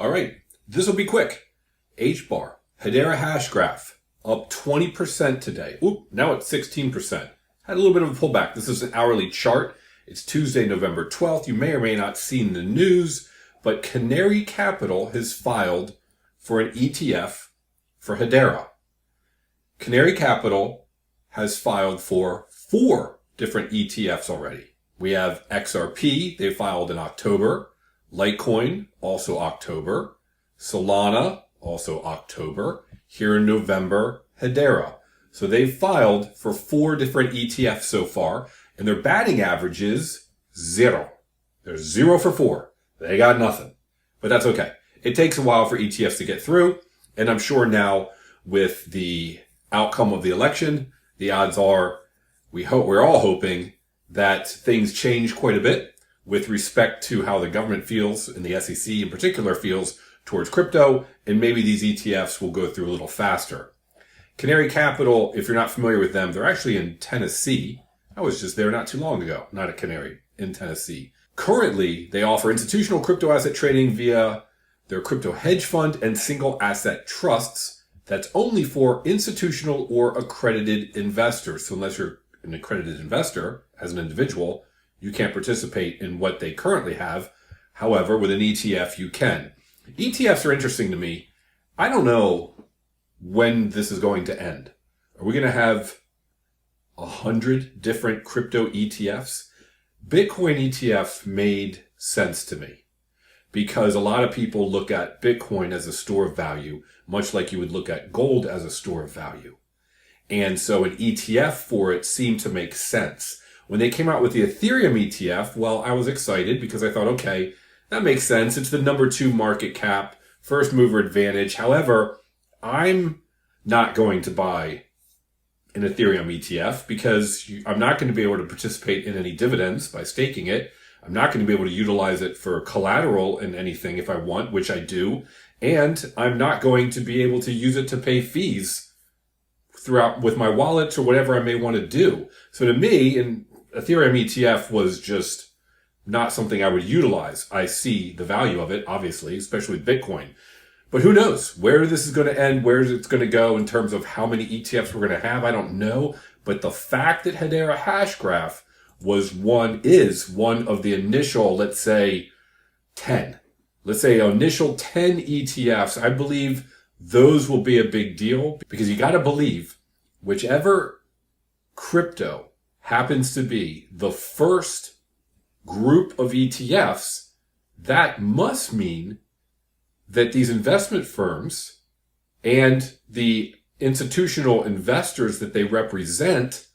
All right, this will be quick. HBAR, Hedera Hashgraph, up 20% today. Oop, now it's 16%. Had a little bit of a pullback. This is an hourly chart. It's Tuesday, November 12th. You may or may not have seen the news, but Canary Capital has filed for an ETF for Hedera. Canary Capital has filed for 4 different ETFs already. We have XRP, they filed in October. Litecoin, also October. Solana, also October. Here in November, Hedera. So they've filed for 4 different ETFs so far, and their batting average is 0. They're 0 for 4. They got nothing. But that's okay. It takes a while for ETFs to get through, and I'm sure now with the outcome of the election, the odds are we're all hoping that things change quite a bit with respect to how the government feels, and the SEC in particular feels towards crypto, and maybe these ETFs will go through a little faster. Canary Capital, if you're not familiar with them, they're actually in Tennessee. I was just there not too long ago, not at Canary, in Tennessee. Currently, they offer institutional crypto asset trading via their crypto hedge fund and single asset trusts. That's only for institutional or accredited investors. So unless you're an accredited investor as an individual, you can't participate in what they currently have. However, with an ETF, you can. ETFs are interesting to me. I don't know when this is going to end. Are we going to have 100 different crypto ETFs? Bitcoin ETF made sense to me because a lot of people look at Bitcoin as a store of value, much like you would look at gold as a store of value. And so an ETF for it seemed to make sense. When they came out with the Ethereum ETF, well, I was excited because I thought, okay, that makes sense. It's the number 2 market cap, first mover advantage. However, I'm not going to buy an Ethereum ETF because I'm not going to be able to participate in any dividends by staking it. I'm not going to be able to utilize it for collateral in anything if I want, which I do. And I'm not going to be able to use it to pay fees throughout with my wallet or whatever I may want to do. So to me, an Ethereum ETF was just not something I would utilize. I see the value of it, obviously, especially with Bitcoin. But who knows where this is going to end, where it's going to go in terms of how many ETFs we're going to have. I don't know. But the fact that Hedera Hashgraph is one of the initial, let's say 10. Let's say initial 10 ETFs. I believe those will be a big deal because you got to believe whichever crypto happens to be the first group of ETFs, that must mean that these investment firms and the institutional investors that they represent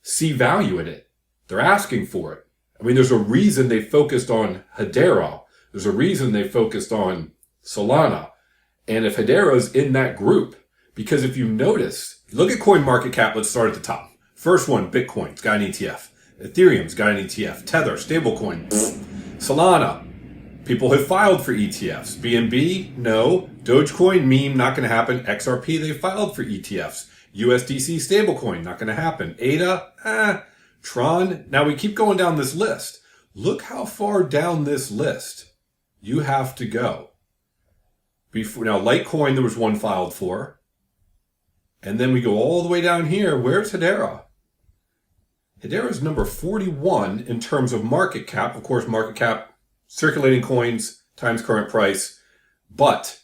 see value in it. They're asking for it. I mean, there's a reason they focused on Hedera. There's a reason they focused on Solana. And if Hedera's in that group, because if you notice, look at CoinMarketCap, let's start at the top. First one, Bitcoin's got an ETF. Ethereum's got an ETF. Tether, stablecoin. Solana. People have filed for ETFs. BNB, no. Dogecoin, meme, not going to happen. XRP, they filed for ETFs. USDC stablecoin, not going to happen. ADA, Tron. Now we keep going down this list. Look how far down this list you have to go. Now, Litecoin, there was one filed for. And then we go all the way down here. Where's Hedera? Hedera is number 41 in terms of market cap. Of course, market cap, circulating coins times current price. But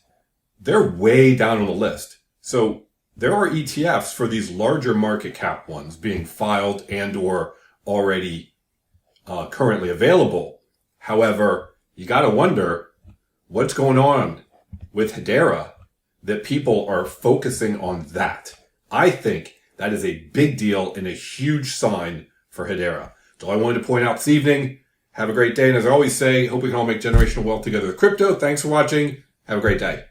they're way down on the list. So there are ETFs for these larger market cap ones being filed and or already currently available. However, you got to wonder what's going on with Hedera that people are focusing on that. I think that is a big deal and a huge sign for Hedera. That's all I wanted to point out this evening. Have a great day. And as I always say, hope we can all make generational wealth together with crypto. Thanks for watching. Have a great day.